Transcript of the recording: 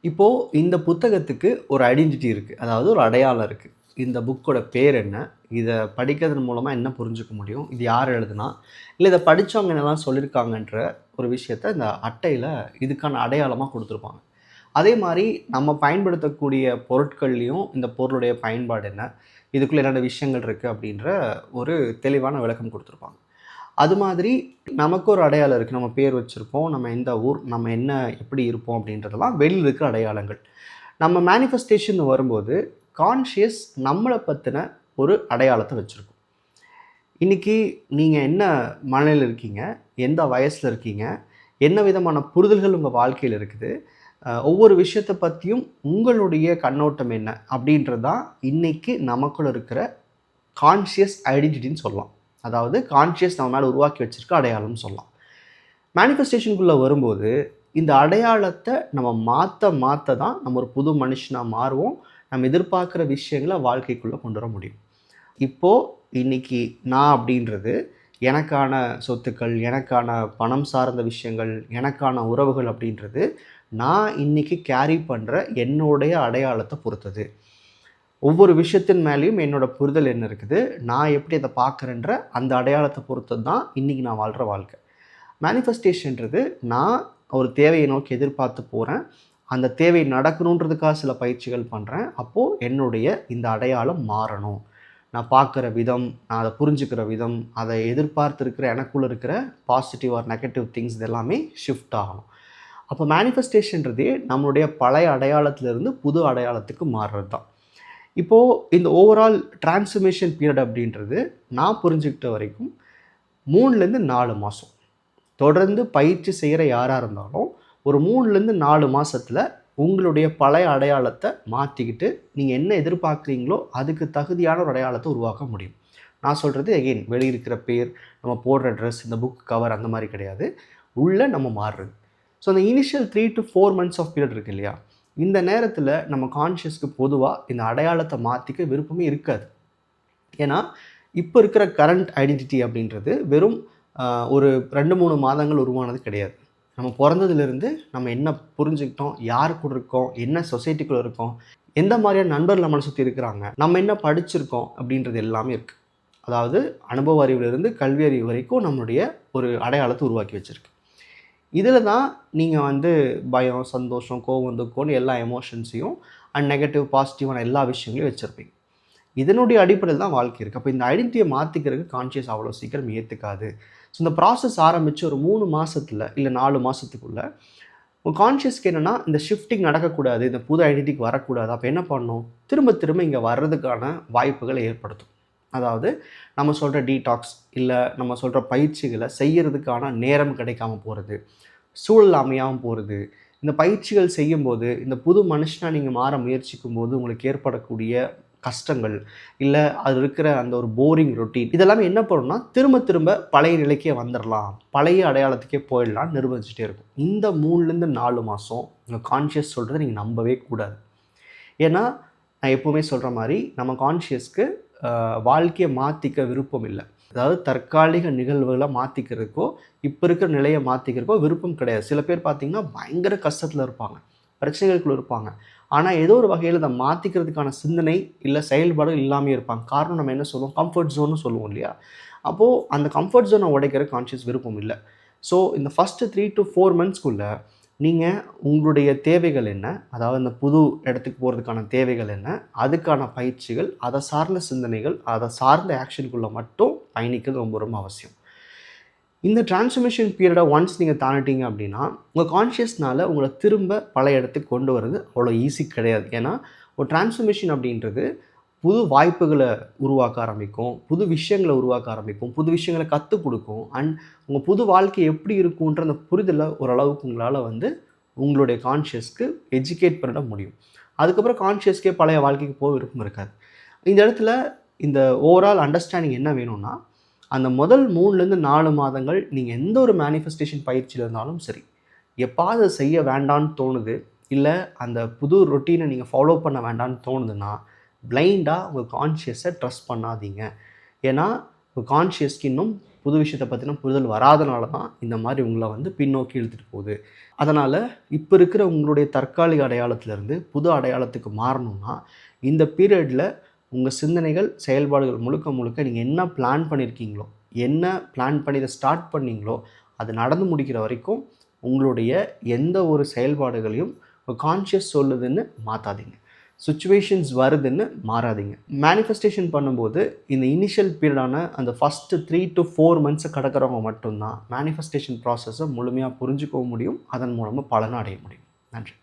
இப்போது இந்த புத்தகத்துக்கு ஒரு ஐடென்டிட்டி இருக்குது. அதாவது ஒரு அடையாளம் இருக்குது. இந்த புக்கோட பேர் என்ன? இத படிக்கிறதன் மூலமா என்ன புரிஞ்சுக்க முடியும்? இது யார் எழுதுனா? இல்ல இத படிச்சவங்க என்னலாம் சொல்லியிருக்காங்கன்ற ஒரு விஷயத்த இந்த அட்டையில இதுக்கான அடையாளமா குடுத்துருப்பாங்க. அதே மாரி நம்ம பயன்படுத்தக்கூடிய பொருட்கள்லயும் இந்த பொருளுடைய பயன்பாடு என்ன? இதுக்குள்ள என்னென்ன விஷயங்கள் இருக்கு? அப்படின்ற ஒரு தெளிவான விளக்கம் குடுத்துருப்பாங்க. அது மாதிரி நமக்கு ஒரு அடையாளம் இருக்கு. நம்ம பேர் வச்சிருப்போம். நம்ம எந்த ஊர், நம்ம என்ன எப்படி இருப்போம் அப்படின்றதெல்லாம் வெளியில இருக்கிற அடையாளங்கள். நம்ம மேனிஃபெஸ்டேஷன் வரும்போது, கான்ஷியஸ் நம்மள பத்தின ஒரு அடையாளத்த வச்சிருக்கும். இன்னைக்கு நீங்க என்ன மனநிலையில இருக்கீங்க? எந்த வயசுல இருக்கீங்க? என்ன விதமான புரிதல்கள் உங்க வாழ்க்கையில இருக்குது? ஒவ்வொரு விஷயத்த பத்தியும் உங்களுடைய கண்ணோட்டம் என்ன? அப்படின்றது தான் இன்னைக்கு நமக்குள்ள இருக்கிற கான்ஷியஸ் ஐடென்டிட்டின்னு சொல்லலாம். அதாவது கான்ஷியஸ் நம்ம மேல உருவாக்கி வச்சிருக்க அடையாளம்னு சொல்லலாம். மேனிஃபெஸ்டேஷனுக்குள்ள வரும்போது, இந்த அடையாளத்த நம்ம மாத்த தான் நம்ம ஒரு புது மனுஷனா மாறுவோம். நம்ம எதிர்பார்க்கிற விஷயங்கள வாழ்க்கைக்குள்ள கொண்டு வர முடியும். இப்போ இன்னைக்கு நான் அப்படின்றது எனக்கான சொத்துக்கள், எனக்கான பணம் சார்ந்த விஷயங்கள், எனக்கான உறவுகள் அப்படின்றது நான் இன்னைக்கு கேரி பண்ற என்னுடைய அடையாளத்த பொறுத்தது. ஒவ்வொரு விஷயத்தின் மேலேயும் என்னோட புரிதல் என்ன இருக்குது, நான் எப்படி அத பார்க்குறேன்ற அந்த அடையாளத்த பொறுத்தது தான் இன்னைக்கு நான் வாழ்ற வாழ்க்கை. மேனிஃபெஸ்டேஷன்றது நான் ஒரு தேவையை நோக்கி எதிர்பார்த்து போகிறேன். அந்த தேவை நடக்கணுன்றதுக்காக சில பயிற்சிகள் பண்ணுறேன். அப்போது என்னுடைய இந்த அடையாளம் மாறணும். நான் பார்க்குற விதம், நான் அதை புரிஞ்சுக்கிற விதம், அதை எதிர்பார்த்திருக்கிற எனக்குள்ள இருக்கிற பாசிட்டிவ் ஆர் நெகட்டிவ் திங்ஸ் இது எல்லாமே ஷிஃப்ட் ஆகணும். அப்போ மேனிஃபெஸ்டேஷன்றதே நம்மளுடைய பழைய அடையாளத்திலிருந்து புது அடையாளத்துக்கு மாறுறது தான். இப்போது இந்த ஓவரால் டிரான்ஸ்ஃபர்மேஷன் பீரியட் அப்படின்றது நான் புரிஞ்சுக்கிட்ட வரைக்கும் 3லேருந்து 4 மாதம். தொடர்ந்து பயிற்சி செய்கிற யாராக இருந்தாலும் ஒரு 3லேருந்து 4 மாதத்தில் உங்களுடைய பழைய அடையாளத்தை மாற்றிக்கிட்டு நீங்கள் என்ன எதிர்பார்க்குறீங்களோ அதுக்கு தகுதியான ஒரு அடையாளத்தை உருவாக்க முடியும். நான் சொல்கிறது எகெயின் வெளியிருக்கிற பேர், நம்ம போடுற ட்ரெஸ், இந்த புக் கவர் அந்த மாதிரி கிடையாது. உள்ளே நம்ம மாறுறது. ஸோ அந்த initial 3 to 4 months of period இருக்கு இல்லையா, இந்த நேரத்தில் நம்ம கான்ஷியஸ்க்கு பொதுவாக இந்த அடையாளத்தை மாற்றிக்க விருப்பமே இருக்காது. ஏன்னா இப்போ இருக்கிற கரண்ட் ஐடென்டிட்டி அப்படின்றது வெறும் ஒரு 2-3 மாதங்கள் உருவானது கிடையாது. நம்ம பிறந்ததுலேருந்து நம்ம என்ன புரிஞ்சுக்கிட்டோம், யார் கூட இருக்கோம், என்ன சொசைட்டிக்குள்ளே இருக்கோம், எந்த மாதிரியான நண்பர்கள் நம்மளை சுற்றி இருக்கிறாங்க, நம்ம என்ன படிச்சிருக்கோம் அப்படின்றது எல்லாமே இருக்குது. அதாவது அனுபவ அறிவிலிருந்து கல்வி அறிவு வரைக்கும் நம்மளுடைய ஒரு அடையாளத்தை உருவாக்கி வச்சுருக்கு. இதில் தான் நீங்கள் வந்து பயம், சந்தோஷம், கோவம், துக்கம்னு எல்லா எமோஷன்ஸையும் அண்ட் நெகட்டிவ், பாசிட்டிவான எல்லா விஷயங்களையும் வச்சுருப்பீங்க. இதனுடைய அடிப்படையில் தான் வாழ்க்கை இருக்குது. அப்போ இந்த ஐடென்டிட்டியை மாற்றிக்கிறதுக்கு கான்ஷியஸ் அவ்வளோ சீக்கிரம் ஏற்றுக்காது. ஸோ இந்த ப்ராசஸ் ஆரம்பித்து ஒரு 3 மாதத்தில் இல்லை 4 மாதத்துக்குள்ளே உங்கள் கான்ஷியஸ்க்கு என்னென்னா இந்த ஷிஃப்டிங் நடக்கக்கூடாது, இந்த புது ஐடென்டிட்டிக்கு வரக்கூடாது. அப்போ என்ன பண்ணணும், திரும்ப திரும்ப இங்கே வர்றதுக்கான வாய்ப்புகளை ஏற்படுத்தும். அதாவது நம்ம சொல்கிற டீடாக்ஸ் இல்லை நம்ம சொல்கிற பயிற்சிகளை செய்கிறதுக்கான நேரம் கிடைக்காம போகிறது, சூழல் அமையாமல் போகிறது. இந்த பயிற்சிகள் செய்யும்போது இந்த புது மனுஷனாக நீங்கள் மாற முயற்சிக்கும் போது உங்களுக்கு ஏற்படக்கூடிய கஷ்டங்கள், இல்லை அது இருக்கிற அந்த ஒரு போரிங் ரொட்டீன் இதெல்லாமே என்ன பண்ணுன்னா திரும்ப திரும்ப பழைய நிலைக்கே வந்துடலாம், பழைய அடையாளத்துக்கே போயிடலாம்னு நிர்வகிச்சுட்டே இருக்கும். இந்த 3லேருந்து 4 மாதம் உங்கள் கான்ஷியஸ் சொல்கிறத நீங்கள் நம்பவே கூடாது. ஏன்னா நான் எப்போவுமே சொல்கிற மாதிரி நம்ம கான்ஷியஸ்க்கு வாழ்க்கையை மாற்றிக்க விருப்பம் இல்லை. அதாவது தற்காலிக நிகழ்வுகளை மாற்றிக்கிறதுக்கோ இப்போ இருக்கிற நிலையை மாற்றிக்கிறதுக்கோ விருப்பம் கிடையாது. சில பேர் பார்த்திங்கன்னா பயங்கர கஷ்டத்தில் இருப்பாங்க, பிரச்சனைகளுக்குள்ள இருப்பாங்க. ஆனால் ஏதோ ஒரு வகையில் அதை மாற்றிக்கிறதுக்கான சிந்தனை இல்லை செயல்பாடு இல்லாமல் இருப்பாங்க. காரணம் நம்ம என்ன சொல்லுவோம், கம்ஃபர்ட் ஜோன்னு சொல்லுவோம் இல்லையா. அப்போது அந்த கம்ஃபர்ட் ஜோனை உடைக்கிற கான்ஷியஸ் விருப்பம் இல்லை. ஸோ இந்த ஃபஸ்ட்டு 3 to 4 monthsக்குள்ளே நீங்கள் உங்களுடைய தேவைகள் என்ன, அதாவது இந்த புது இடத்துக்கு போகிறதுக்கான தேவைகள் என்ன, அதுக்கான பயிற்சிகள், அதை சார்ந்த சிந்தனைகள், அதை சார்ந்த ஆக்ஷனுக்குள்ளே மட்டும் பயணிக்கிறது ரொம்ப ரொம்ப அவசியம். இந்த டிரான்ஸ்ஃபர்மேஷன் பீரியடை ஒன்ஸ் நீங்கள் தாண்டிட்டீங்க அப்படின்னா உங்கள் கான்ஷியஸ்னால் உங்களை திரும்ப பழைய இடத்துக்கு கொண்டு வர்றது அவ்வளோ ஈஸி கிடையாது. ஏன்னா ஒரு டிரான்ஸ்ஃபர்மேஷன் அப்படின்றது புது வாய்ப்புகளை உருவாக்க ஆரம்பிக்கும், புது விஷயங்களை உருவாக்க ஆரம்பிக்கும், புது விஷயங்களை கற்றுக் கொடுக்கும். அண்ட் உங்கள் புது வாழ்க்கை எப்படி இருக்குன்ற அந்த புரிதலை ஓரளவுக்கு உங்களால் வந்து உங்களுடைய கான்ஷியஸ்க்கு எஜுகேட் பண்ண முடியும். அதுக்கப்புறம் கான்ஷியஸ்க்கே பழைய வாழ்க்கைக்கு போக விருப்பம் இருக்காது. இந்த இடத்துல இந்த ஓவரால் அண்டர்ஸ்டாண்டிங் என்ன வேணும்னா, அந்த முதல் 3லேருந்து 4 மாதங்கள் நீங்கள் எந்த ஒரு மேனிஃபெஸ்டேஷன் பயிற்சியில் இருந்தாலும் சரி, எப்பாவது அதை செய்ய வேண்டான்னு தோணுது, இல்லை அந்த புது ரொட்டீனை நீங்கள் ஃபாலோ பண்ண வேண்டான்னு தோணுதுன்னா பிளைண்டாக உங்கள் கான்ஷியஸை ட்ரஸ்ட் பண்ணாதீங்க. ஏன்னா உங்கள் கான்ஷியஸ்க்கு இன்னும் புது விஷயத்தை பற்றின புரிதல் வராதனால தான் இந்த மாதிரி உங்களை வந்து பின்னோக்கி இழுத்துட்டு போகுது. அதனால் இப்போ இருக்கிற உங்களுடைய தற்காலிக அடையாளத்திலேருந்து புது அடையாளத்துக்கு மாறணும்னா இந்த பீரியடில் உங்கள் சிந்தனைகள் செயல்பாடுகள் முழுக்க முழுக்க நீங்கள் என்ன பிளான் பண்ணியிருக்கீங்களோ, என்ன பிளான் பண்ணி இதை ஸ்டார்ட் பண்ணீங்களோ அது நடந்து முடிக்கிற வரைக்கும் உங்களுடைய எந்த ஒரு செயல்பாடுகளையும் கான்ஷியஸ் சொல்லுதுன்னு மாற்றாதீங்க. சுச்சுவேஷன்ஸ் வருதுன்னு மாறாதீங்க. மேனிஃபெஸ்டேஷன் பண்ணும்போது இந்த இனிஷியல் பீரியடான அந்த ஃபஸ்ட்டு 3 to 4 மந்த்ஸை கடக்கிறவங்க மட்டும்தான் மேனிஃபெஸ்டேஷன் ப்ராசஸை முழுமையாக புரிஞ்சுக்கவும் முடியும், அதன் மூலமாக பலனை அடைய முடியும். நன்றி.